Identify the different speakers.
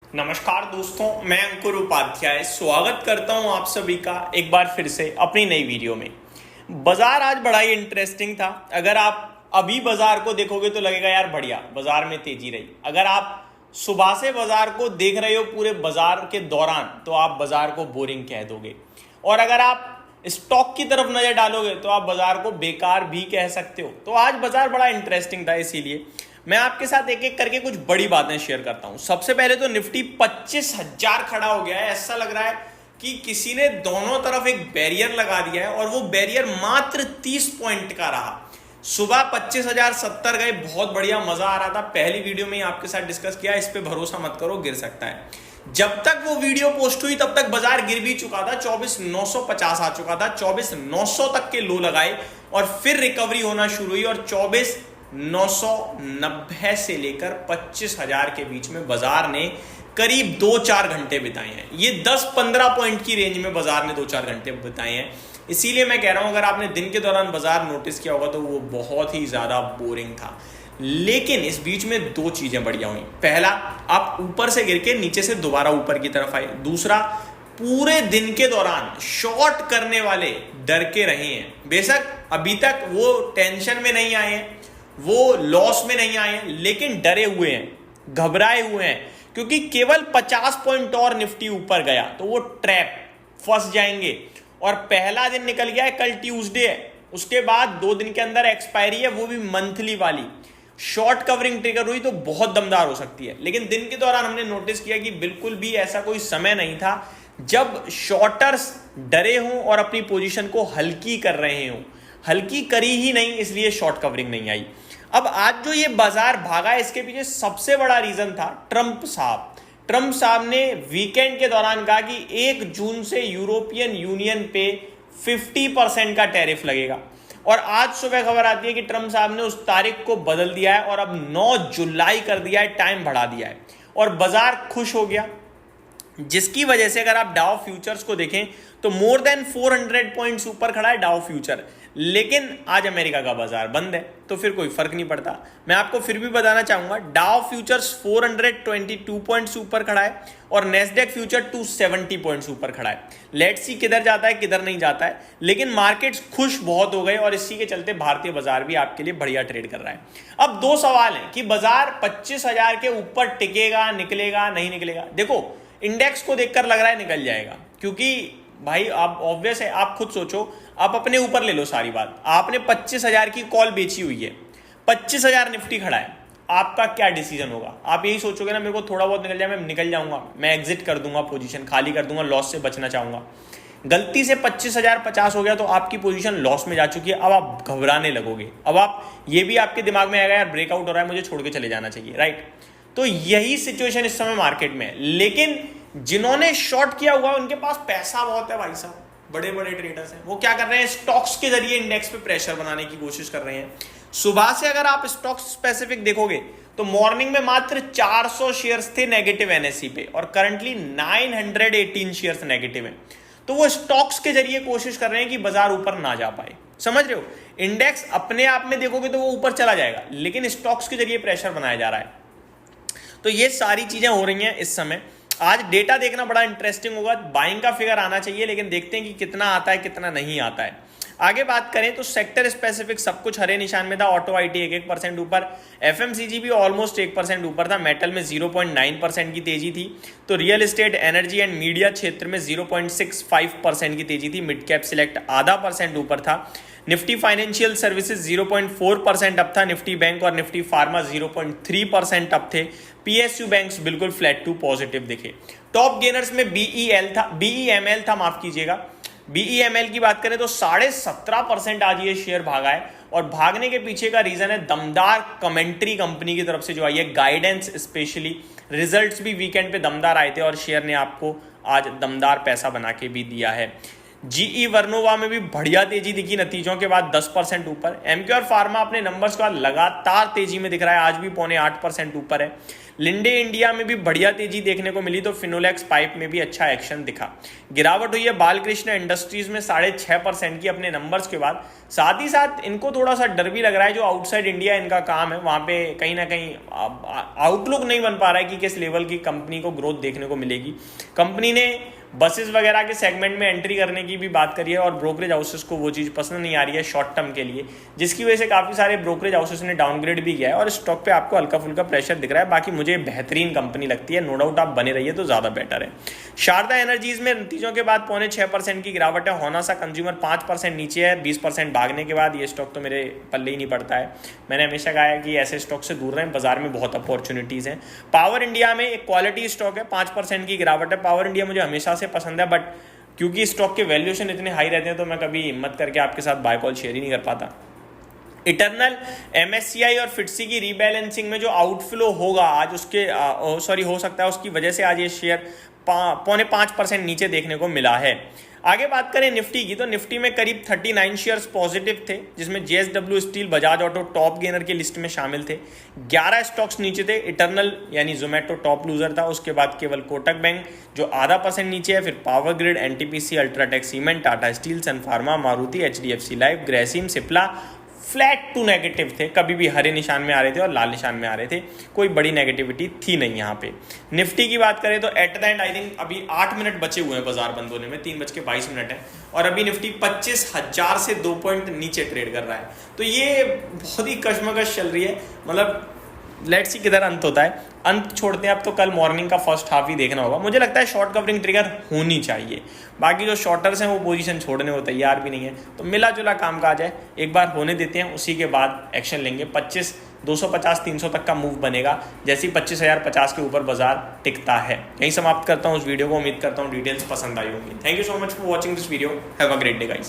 Speaker 1: नमस्कार दोस्तों, मैं अंकुर उपाध्याय स्वागत करता हूं आप सभी का एक बार फिर से अपनी नई वीडियो में। बाजार आज बड़ा ही इंटरेस्टिंग था। अगर आप अभी बाजार को देखोगे तो लगेगा यार बढ़िया, बाजार में तेजी रही। अगर आप सुबह से बाजार को देख रहे हो पूरे बाजार के दौरान तो आप बाजार को बोरिंग कह दोगे, और अगर आप स्टॉक की तरफ नजर डालोगे तो आप बाजार को बेकार भी कह सकते हो। तो आज बाजार बड़ा इंटरेस्टिंग था, इसीलिए मैं आपके साथ एक एक करके कुछ बड़ी बातें शेयर करता हूं। सबसे पहले तो निफ्टी 25,000 खड़ा हो गया है। ऐसा लग रहा है कि किसी ने दोनों तरफ एक बैरियर लगा दिया है, और वो बैरियर मात्र 30 पॉइंट का रहा। सुबह 25,070 गए, बहुत बढ़िया, मजा आ रहा था। पहली वीडियो में ही आपके साथ डिस्कस किया, इस पे भरोसा मत करो, गिर सकता है। जब तक वो वीडियो पोस्ट हुई तब तक बाजार गिर भी चुका था, 24,950 आ चुका था, 24,900 तक के लो लगाए और फिर रिकवरी होना शुरू हुई, और 24,990 से लेकर 25,000 के बीच में बाजार ने करीब 2-4 घंटे बिताए हैं। ये 10-15 पॉइंट की रेंज में बाजार ने 2-4 घंटे बिताए हैं। इसीलिए मैं कह रहा हूं, अगर आपने दिन के दौरान बाजार नोटिस किया होगा तो वो बहुत ही ज्यादा बोरिंग था। लेकिन इस बीच में दो चीजें बढ़िया हुई। पहला, आप ऊपर से गिर के नीचे से दोबारा ऊपर की तरफ आए। दूसरा, पूरे दिन के दौरान शॉर्ट करने वाले डर के रहे हैं। बेशक अभी तक वो टेंशन में नहीं आए हैं, वो लॉस में नहीं आए हैं, लेकिन डरे हुए हैं, घबराए हुए हैं, क्योंकि केवल 50 पॉइंट और निफ्टी ऊपर गया तो वो ट्रैप फंस जाएंगे। और पहला दिन निकल गया है, कल ट्यूसडे है, उसके बाद 2 दिन के अंदर एक्सपायरी है, वो भी मंथली वाली। शॉर्ट कवरिंग ट्रिगर हुई तो बहुत दमदार हो सकती है। लेकिन दिन के दौरान हमने नोटिस किया कि बिल्कुल भी ऐसा कोई समय नहीं था जब शॉर्टर्स डरे हों और अपनी पोजीशन को हल्की कर रहे हों। हल्की करी ही नहीं, इसलिए शॉर्ट कवरिंग नहीं आई। अब आज जो ये बाजार भागा, इसके पीछे सबसे बड़ा रीजन था ट्रंप साहब। ट्रंप साहब ने वीकेंड के दौरान कहा कि 1 जून से यूरोपियन यूनियन पे 50% का टैरिफ लगेगा, और आज सुबह खबर आती है कि ट्रंप साहब ने उस तारीख को बदल दिया है और अब 9 जुलाई कर दिया है, टाइम बढ़ा दिया है, और बाजार खुश हो गया। जिसकी वजह से अगर आप डाउ फ्यूचर्स को देखें तो मोर देन 400 पॉइंट्स ऊपर खड़ा है डाउ फ्यूचर। लेकिन आज अमेरिका का बाजार बंद है तो फिर कोई फर्क नहीं पड़ता। मैं आपको फिर भी बताना चाहूंगा, डाउ फ्यूचर्स 422 पॉइंट्स ऊपर खड़ा है और नेस्डेक फ्यूचर 270 पॉइंट्स ऊपर खड़ा है। लेट्स सी किधर जाता है किधर नहीं जाता है, लेकिन मार्केट्स खुश बहुत हो गए और इसी के चलते भारतीय बाजार भी आपके लिए बढ़िया ट्रेड कर रहा है। अब दो सवाल हैं कि बाजार 25,000 के ऊपर टिकेगा, निकलेगा, नहीं निकलेगा। देखो, इंडेक्स को देखकर लग रहा है निकल जाएगा, क्योंकि भाई आप ऑब्वियस है, आप खुद सोचो, आप अपने ऊपर ले लो सारी बात। आपने 25,000 की कॉल बेची हुई है, 25,000 निफ्टी खड़ा है, आपका क्या डिसीजन होगा? आप यही सोचोगे ना, मेरे को थोड़ा बहुत निकल जाए, मैं निकल जाऊंगा, मैं एग्जिट कर दूंगा, पोजीशन खाली कर दूंगा, लॉस से बचना चाहूंगा। गलती से 25,050 हो गया तो आपकी पोजीशन लॉस में जा चुकी है। अब आप घबराने लगोगे, अब आप ये भी आपके दिमाग में आएगा यार ब्रेकआउट हो रहा है, मुझे छोड़ के चले जाना चाहिए, राइट? तो यही सिचुएशन इस समय मार्केट में है। लेकिन जिन्होंने शॉर्ट किया हुआ उनके पास पैसा बहुत है भाई साहब, बड़े बड़े ट्रेडर्स हैं। वो क्या कर रहे हैं, स्टॉक्स के जरिए इंडेक्स पे प्रेशर बनाने की कोशिश कर रहे हैं। सुबह से अगर आप स्टॉक्स स्पेसिफिक देखोगे तो मॉर्निंग में मात्र 400 शेयर्स थे नेगेटिव एनएसई पे, और करंटली 918 शेयर्स नेगेटिव हैं। तो वो स्टॉक्स के जरिए कोशिश कर रहे हैं कि बाजार ऊपर ना जा पाए। समझ रहे हो? इंडेक्स अपने आप में देखोगे तो वो ऊपर चला जाएगा, लेकिन स्टॉक्स के जरिए प्रेशर बनाया जा रहा है। तो ये सारी चीजें हो रही हैं इस समय। आज डेटा देखना बड़ा इंटरेस्टिंग होगा। बाइंग का फिगर आना चाहिए, लेकिन देखते हैं कि कितना आता है कितना नहीं आता है। आगे बात करें तो सेक्टर स्पेसिफिक सब कुछ हरे निशान में था। ऑटो आईटी 1% ऊपर, एफएमसीजी भी ऑलमोस्ट 1% ऊपर था। मेटल में 0.9% की तेजी थी। तो real estate, energy and media क्षेत्र में 0.65% की तेजी थी। मिड कैप सिलेक्ट आधा % ऊपर था। निफ्टी फाइनेंशियल सर्विसेज 0.4% अप था। निफ्टी बैंक और निफ्टी फार्मा 0.3% अप थे। पीएसयू बैंक्स बिल्कुल फ्लैट टू पॉजिटिव दिखे। टॉप गेनर्स में बीईएमएल था, माफ कीजिएगा। बीईएमएल की बात करें तो 17.5% आज ये शेयर भागा है, और भागने के पीछे का रीजन है दमदार कमेंट्री कंपनी की तरफ से जो आई है, गाइडेंस स्पेशली। रिजल्ट्स भी वीकेंड पे दमदार आए थे और शेयर ने आपको आज दमदार पैसा बना के भी दिया है। जीई वर्नोवा में भी बढ़िया तेजी दिखी नतीजों के बाद 10% ऊपर। एमक्यूआर फार्मा अपने नंबर्स का लगातार तेजी में दिख रहा है, आज भी 0.8% ऊपर है। लिंडे इंडिया में भी बढ़िया तेजी देखने को मिली, तो फिनोलेक्स पाइप में भी अच्छा एक्शन दिखा। गिरावट हुई है बालकृष्ण इंडस्ट्रीज में 6.5% की अपने नंबर्स के बाद। साथ ही साथ इनको थोड़ा सा डर भी लग रहा है, जो आउटसाइड इंडिया इनका काम है वहां पे कहीं ना कहीं आउटलुक नहीं बन पा रहा है कि किस लेवल की कंपनी को ग्रोथ देखने को मिलेगी। कंपनी ने बसेस वगैरह के सेगमेंट में एंट्री करने की भी बात करी है और ब्रोकरेज हाउसेस को वो चीज़ पसंद नहीं आ रही है शॉर्ट टर्म के लिए, जिसकी वजह से काफ़ी सारे ब्रोकरेज हाउसेस ने डाउनग्रेड भी किया है और स्टॉक पे आपको हल्का फुल्का प्रेशर दिख रहा है। बाकी मुझे बेहतरीन कंपनी लगती है, नो डाउट आप बने रहिए तो ज़्यादा बेटर है। शारदा एनर्जीज में नतीजों के बाद 6.25% की गिरावट है। होनासा कंज्यूमर 5% नीचे है 20% भागने के बाद। ये स्टॉक तो मेरे पल्ले ही नहीं पड़ता है, मैंने हमेशा कहा है कि ऐसे स्टॉक से दूर रहें, बाजार में बहुत अपॉर्चुनिटीज़ हैं। पावर इंडिया में एक क्वालिटी स्टॉक है, 5% की गिरावट है। पावर इंडिया मुझे हमेशा से पसंद है, बट क्योंकि स्टॉक के वैल्यूएशन इतने हाई रहते हैं तो मैं कभी हिम्मत करके आपके साथ बाय कॉल शेयर ही नहीं कर पाता। इटरनल एमएससीआई और फिटसी की रीबैलेंसिंग में जो आउटफ्लो होगा आज उसके हो सकता है उसकी वजह से आज ये शेयर 5.25% नीचे देखने को मिला है। आगे बात करें निफ्टी की, तो निफ्टी में करीब 39 शेयर्स पॉजिटिव थे, जिसमें JSW steel, Bajaj auto top gainer की लिस्ट में शामिल थे। 11 स्टॉक्स नीचे थे। इटरनल यानी जोमेटो टॉप लूजर था, उसके बाद केवल कोटक बैंक जो 0.5% नीचे है, फिर Power Grid, NTPC, UltraTech Cement, Tata Steel, Sun Pharma, Maruti, HDFC Life, Grasim, Cipla flat to negative थे, कभी भी हरे निशान में आ रहे थे और लाल निशान में आ रहे थे, कोई बड़ी नेगेटिविटी थी नहीं यहाँ पे। निफ्टी की बात करें तो at the and I think अभी 8 मिनट बचे हुए हैं बाजार बंद होने में, 3:22 है और अभी निफ्टी 25,000 से 2 पॉइंट नीचे ट्रेड कर रहा है। तो ये बहुत ही कशमकश चल रही है, मतलब लेट्स सी किधर अंत होता है। अंत छोड़ते हैं अब, तो कल मॉर्निंग का फर्स्ट हाफ ही देखना होगा। मुझे लगता है शॉर्ट कवरिंग ट्रिगर होनी चाहिए, बाकी जो शॉर्टर्स हैं वो पोजीशन छोड़ने को तैयार भी नहीं है, तो मिला जुला काम काज है, एक बार होने देते हैं, उसी के बाद एक्शन लेंगे। 250-300 तक का मूव बनेगा, जैसे ही 25,050 के ऊपर बाजार टिकता है। यही समाप्त करता हूँ उस वीडियो को, उम्मीद करता हूँ डिटेल्स पसंद आई होंगी। Thank you so much for watching this video, have a great day guys.